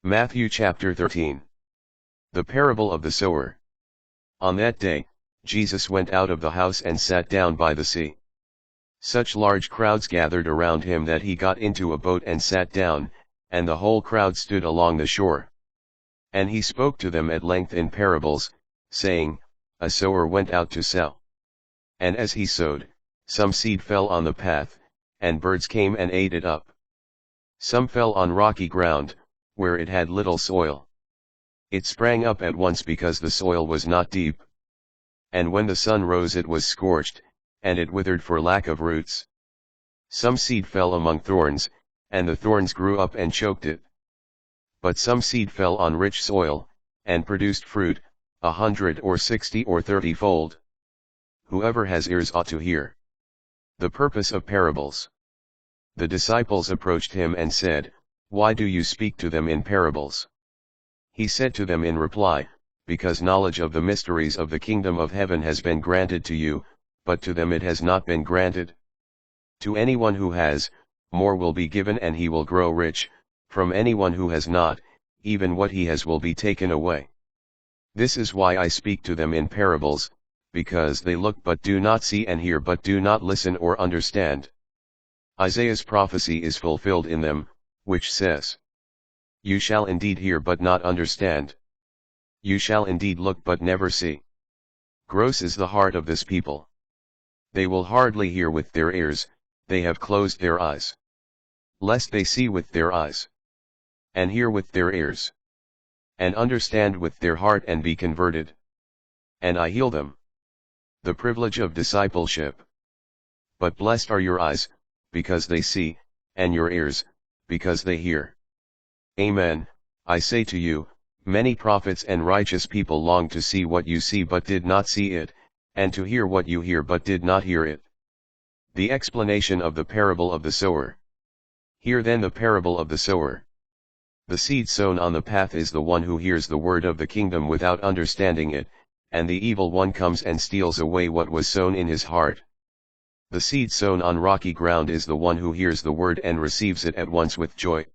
Matthew chapter 13. The parable of the sower. On that day, Jesus went out of the house and sat down by the sea. Such large crowds gathered around him that he got into a boat and sat down, and the whole crowd stood along the shore. And he spoke to them at length in parables, saying, A sower went out to sow. And as he sowed, some seed fell on the path, and birds came and ate it up. Some fell on rocky ground, where it had little soil. It sprang up at once because the soil was not deep. And when the sun rose it was scorched, and it withered for lack of roots. Some seed fell among thorns, and the thorns grew up and choked it. But some seed fell on rich soil, and produced fruit, 100 or 60 or 30-fold. Whoever has ears ought to hear. The purpose of parables. The disciples approached him and said, Why do you speak to them in parables? He said to them in reply, Because knowledge of the mysteries of the kingdom of heaven has been granted to you, but to them it has not been granted. To anyone who has, more will be given and he will grow rich, from anyone who has not, even what he has will be taken away. This is why I speak to them in parables, because they look but do not see and hear but do not listen or understand. Isaiah's prophecy is fulfilled in them, which says, You shall indeed hear but not understand. You shall indeed look but never see. Gross is the heart of this people. They will hardly hear with their ears, they have closed their eyes. Lest they see with their eyes, and hear with their ears, and understand with their heart and be converted, and I heal them. The privilege of discipleship. But blessed are your eyes, because they see, and your ears, because they hear. Amen, I say to you, many prophets and righteous people longed to see what you see but did not see it, and to hear what you hear but did not hear it. The explanation of the parable of the sower. Hear then the parable of the sower. The seed sown on the path is the one who hears the word of the kingdom without understanding it, and the evil one comes and steals away what was sown in his heart. The seed sown on rocky ground is the one who hears the word and receives it at once with joy.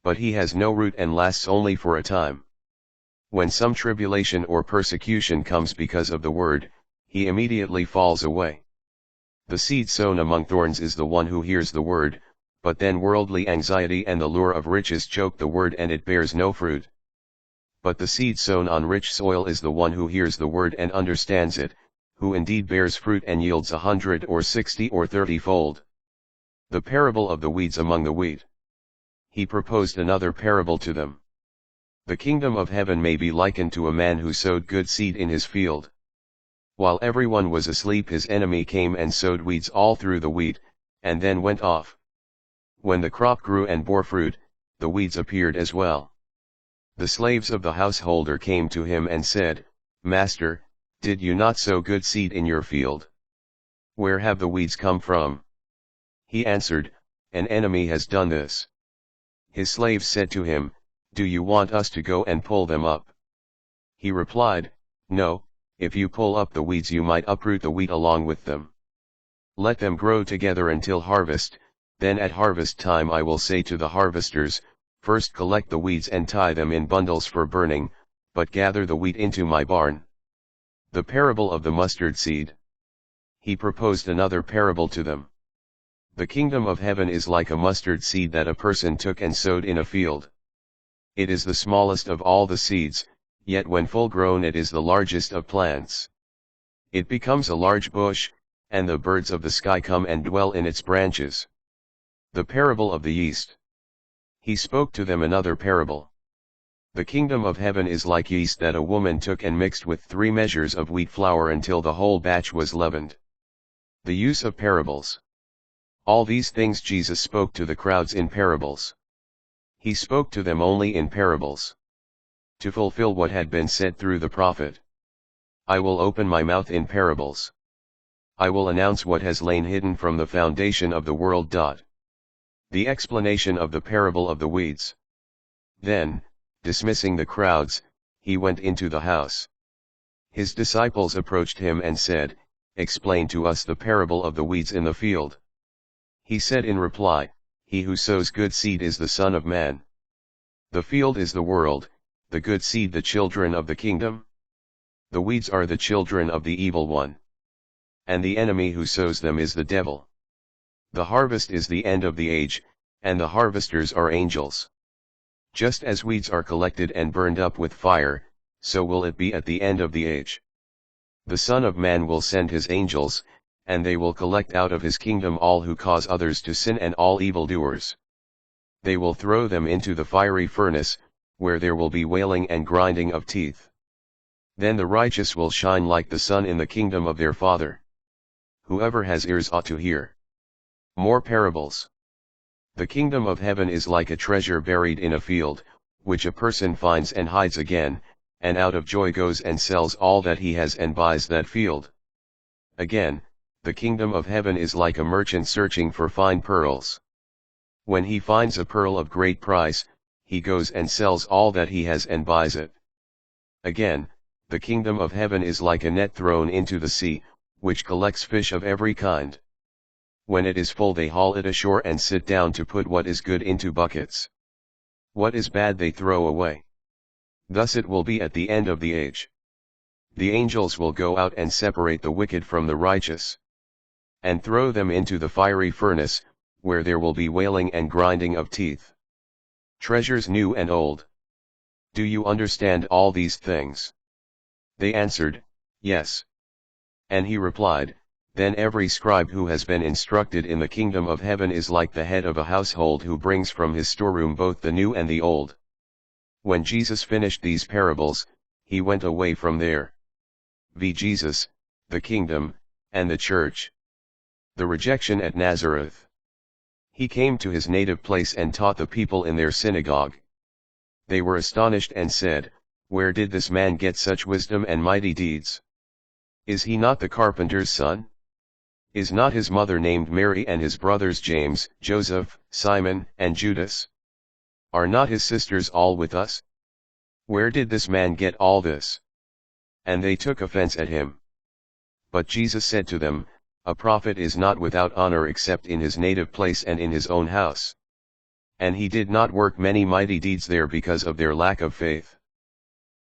But he has no root and lasts only for a time. When some tribulation or persecution comes because of the word, he immediately falls away. The seed sown among thorns is the one who hears the word, but then worldly anxiety and the lure of riches choke the word and it bears no fruit. But the seed sown on rich soil is the one who hears the word and understands it, who indeed bears fruit and yields 100 or 60 or 30-fold. The parable of the weeds among the wheat. He proposed another parable to them. The kingdom of heaven may be likened to a man who sowed good seed in his field. While everyone was asleep his enemy came and sowed weeds all through the wheat, and then went off. When the crop grew and bore fruit, the weeds appeared as well. The slaves of the householder came to him and said, Master, did you not sow good seed in your field? Where have the weeds come from? He answered, An enemy has done this. His slaves said to him, Do you want us to go and pull them up? He replied, No, if you pull up the weeds you might uproot the wheat along with them. Let them grow together until harvest, then at harvest time I will say to the harvesters, First collect the weeds and tie them in bundles for burning, but gather the wheat into my barn. The parable of the mustard seed. He proposed another parable to them. The kingdom of heaven is like a mustard seed that a person took and sowed in a field. It is the smallest of all the seeds, yet when full grown it is the largest of plants. It becomes a large bush, and the birds of the sky come and dwell in its branches. The parable of the yeast. He spoke to them another parable. The kingdom of heaven is like yeast that a woman took and mixed with 3 measures of wheat flour until the whole batch was leavened. The use of parables. All these things Jesus spoke to the crowds in parables. He spoke to them only in parables, to fulfill what had been said through the prophet. I will open my mouth in parables. I will announce what has lain hidden from the foundation of the world. The explanation of the parable of the weeds. Then, dismissing the crowds, he went into the house. His disciples approached him and said, Explain to us the parable of the weeds in the field. He said in reply, He who sows good seed is the Son of Man. The field is the world, the good seed the children of the kingdom. The weeds are the children of the evil one. And the enemy who sows them is the devil. The harvest is the end of the age, and the harvesters are angels. Just as weeds are collected and burned up with fire, so will it be at the end of the age. The Son of Man will send his angels, and they will collect out of his kingdom all who cause others to sin and all evildoers. They will throw them into the fiery furnace, where there will be wailing and grinding of teeth. Then the righteous will shine like the sun in the kingdom of their Father. Whoever has ears ought to hear. More parables. The kingdom of heaven is like a treasure buried in a field, which a person finds and hides again, and out of joy goes and sells all that he has and buys that field. Again, the kingdom of heaven is like a merchant searching for fine pearls. When he finds a pearl of great price, he goes and sells all that he has and buys it. Again, the kingdom of heaven is like a net thrown into the sea, which collects fish of every kind. When it is full they haul it ashore and sit down to put what is good into buckets. What is bad they throw away. Thus it will be at the end of the age. The angels will go out and separate the wicked from the righteous, and throw them into the fiery furnace, where there will be wailing and grinding of teeth. Treasures new and old. Do you understand all these things? They answered, Yes. And he replied, Then every scribe who has been instructed in the kingdom of heaven is like the head of a household who brings from his storeroom both the new and the old. When Jesus finished these parables, he went away from there. V. Jesus, the kingdom, and the church. The rejection at Nazareth. He came to his native place and taught the people in their synagogue. They were astonished and said, Where did this man get such wisdom and mighty deeds? Is he not the carpenter's son? Is not his mother named Mary and his brothers James, Joseph, Simon, and Judas? Are not his sisters all with us? Where did this man get all this? And they took offense at him. But Jesus said to them, A prophet is not without honor except in his native place and in his own house. And he did not work many mighty deeds there because of their lack of faith.